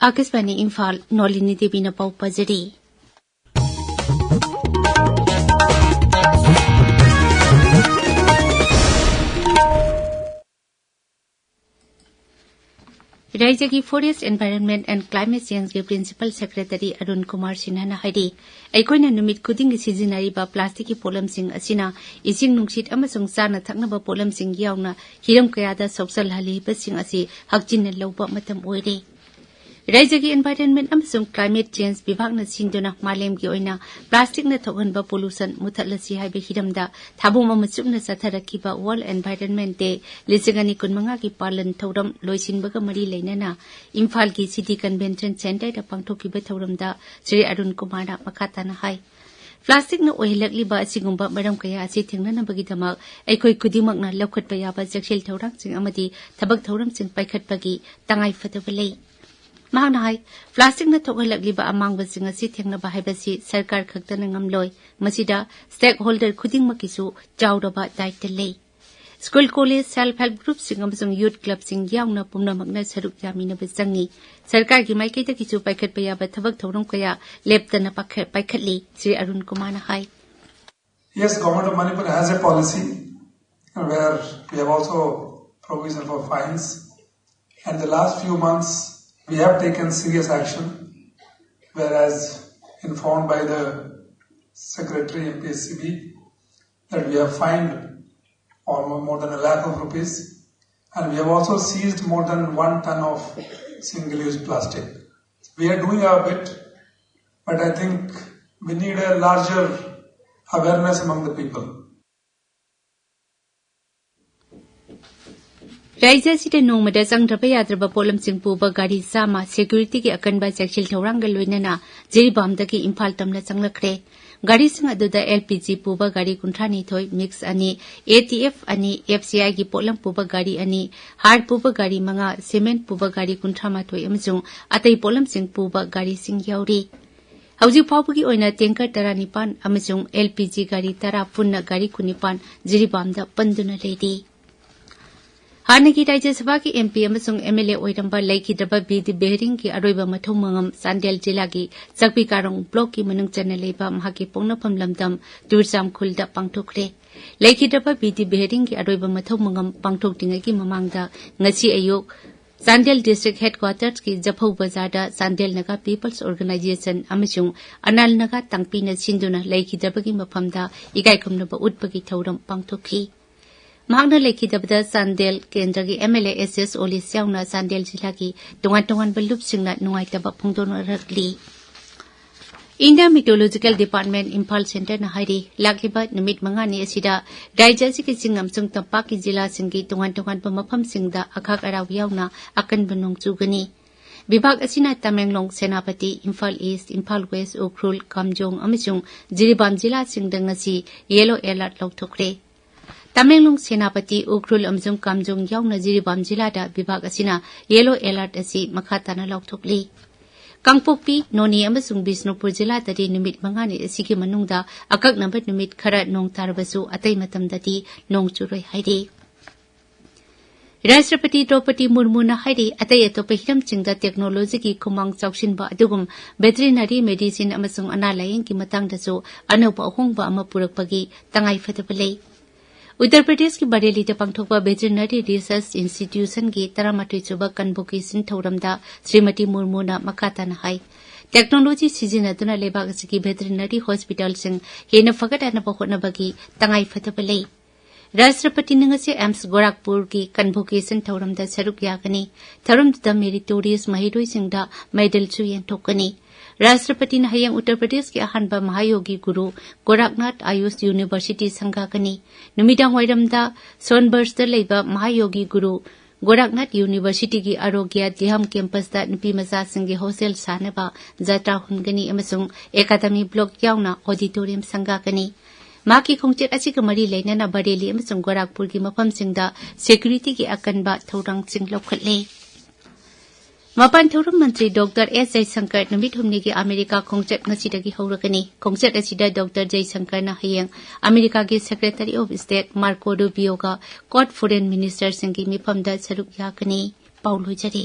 आकाशवाणी इम्फाल नोलिनी देवी न पाउ पजरी राज्य की forest environment and climate change के प्रिंसिपल सेक्रेटरी अरुण कुमार सिन्हा हाइदी अखोइना नुमित खुदिंग सिजिनारिबा प्लास्टिक की पोलमसिंग असिना इसिंग नुंगसित अमसुंग चाना थक्नबा पोलमसिंग यावना हिरम कयादा सोक्सलहालिबसिंग असि हक्जिन लौबा मतम ओइरे राज्य की एनवायरनमेंट अमसुंग क्लाइमेट चेंज विभाग न सिंदुना मालेम की ओइना प्लास्टिक न थोगनबा पोल्यूशन मुथलसी हाइबे हिरमदा थाबुम अमसुंग सथरकिबा वर्ल्ड एनवायरनमेंट डे लिसिंगनी कुनमंगा की पालन थौरम लोइसिनबगा मरी लेनना इम्फाल की सिटी कन्वेंशन सेंटर दा पांगथोकिबा थौरमदा श्री अरुण कुमार मखाताना हाई प्लास्टिक न ओहिलकलिबा असिगुंबा मरम कया असि थेंगननबगीदमक अखोइ खुदिमकना लौखटबा याबा जक्सिल थौरांसिंग अमदी थबक थौरमसिंग पाइखटबगी तंगाइ फदबा लई महाना हाई प्लास्टिक न थोगलकलिबा अमांगबसिंग असि थेंगनबा हाइबसि सरकार खक्तन ngamloi मसिदा स्टेक होल्डर खुदिंगमकिसु चाउरबा दायित्व लई school college self help group सिंग अमसुंग यूथ क्लब सिंग यावना पुमनमकना सरुक यामिनबा चंगी सरकार की माइकैदकिसु पाइखटबा याबा थबक थौरम कया लेप्तना पाइखटली श्री अरुण कुमार हाई Yes, government of Manipur has a policy where we have also provision for fines, and the last few months we have taken serious action, whereas informed by the Secretary MPSCB that we have fined almost more than 1 lakh of rupees, and we have also seized more than 1 ton of single-use plastic. We are doing our bit, but I think we need a larger awareness among the people. राज्य नोंमदा चंद्रबा याद्रबा पोलमसिंग पुबा गाड़ी Chama security की अकनबा चेक्सिल थौरांगा लोइनना जिरीबामदगी इम्फाल तमना चंगलखरे गाड़ीसिंग अदुदा LPG पुबा गाड़ी 53 mix अनि ETF अनि FCI की pollen पुबा गाड़ी अनि hard पुबा गाड़ी 5 सीमेंट पुबा गाड़ी 53 अमसुंग अतै पोलमसिंग पुबा गाड़ीसिंग याउरी हौजिक फाउबगी ओइना टैंकर 19 अमसुंग एलपीजी गाड़ी 10 पुन्ना गाड़ी 19 जिरीबामदा पंदुना लेदी हानगी राज्य सभा की एमपी अमसुंग एमएलए ओइरंबा लेखिद्रबा बीदी बेहरिंग की अरोइबा मथौ मंगम चांदेल जिला की चकपी कारंग ब्लॉक की मनुंग चन लेबा महाकी पोंगनफम लमदम तुरसाम खुलदा पांगथोखरे लेखिद्रबा बीदी बेहरिंग की अरोइबा मथौ मंगम पांगथोकदिंगै की ममांगदा ngasi अयोग चांदेल डिस्ट्रिक्ट हेडक्वार्टर्स की जफौ बाजार चांदेल नगा पीपल्स ऑर्गेनाइजेशन अमसुंग अनाल नगा तंगपीना सिंदुना लेखिद्रबगी मफमदा इगाइखुमनबा उद्बगी थौरम पांगथोखी महांगना लेखिदबदा चांदेल केंद्र की एमएलए एसएस ओलिस यावना चांदेल जिला की तोंगान बलुपसिंगना नुंगाइतबा फोंदोनरकली India meteorological department Imphal centre न हाइरी लाखिबा नुमित मंगानी असिदा राज्य की चिंगमसुंग तंपाक की जिला सिंगी तोंगान मफमसिंगदा अखाक अराव यावना अकनब नोंग चुगनी विभाग असिना तमेंगलोंग सेनापति इम्फाल ईस्ट इम्फाल वेस्ट उखरुल कामजोंग अमसुंग जिरीबाम जिला सिंगदंगसी येलो अलर्ट लौथोखरे तमेंगलोंग सेनापति उखरुल अमसुंग कामजोंग यावना जिरीबाम जिलादा विभाग असिना येलो अलर्ट असि मखाताना लौथोखली कांगपोक्पी नोनी अमसुंग बिष्णुपुर जिलाददि नुमित मंगानी असिगी मनुंगदा अककनबा नुमित खरा नोंग तारबसु अतै मतमददि नोंग चुरोय हाइरे राष्ट्रपति द्रौपदी मुर्मुना हाइरे अतै अतोप हिरमसिंगदा टेक्नोलॉजी की खुमांग चौसिनबा अदुगुम वेटरिनरी मेडिसिन अमसुंग अनालायंग की मतंगदसु अनौबा अहोंगबा अमा पुरकपगी तंगाइ फदबा लई उत्तर प्रदेश की बरेली पांगथोकपा वेटरिनरी रिसर्च इंस्टीट्यूशन की 13 कन्वोकेशन थौरमदा श्रीमती मुर्मुना मखाताना हाई टेक्नोलॉजी सिजिनदुना लेबाक असि वेटरिनरी हॉस्पिटल सिंग हेना फगटनबा होटनबगी तंगाइ फदबा लई राष्ट्रपति निंगसे एम्स गोरखपुर की कन्वोकेशन थौरमदा सरुक यागनी थौरमदा मेरिटोरियस महिरोइसिंगदा मेडल सु येंथोकनी राष्ट्रपति ने हयंग उत्तर प्रदेश के अहानबा महायोगी गुरु गोरखनाथ आयुष यूनिवर्सिटी संगागनी नुमिदांग वाइरमदा सोनबर्सदा लेबा महायोगी गुरु गोरखनाथ यूनिवर्सिटी की आरोग्य देहम कैंपसदा नुपी मचासिंगी हॉस्टल सानबा जात्रा हुनगनी अमसुंग एकाडमी ब्लॉक यावना ऑडिटोरियम संगागनी माकी खोंचेत असिग मरी लेनना बरेली अमसुंग गोरखपुर की मफमसिंगदा सिक्योरिटी की अकनबा थौरांगसिंग लौखटले मपान थौरम मंत्री डॉक्टर एस जयशंकर नुमित हुमनी की अमेरिका खोंचत ngasiदगी हौरगनी खोंचत असिदा डॉक्टर जयशंकर ना हयंग अमेरिका की secretary of state Marco Rubio का कॉट फॉरेन मिनिस्टर सिंगी मिफमदा सरुक यागनी पाउल होजरी।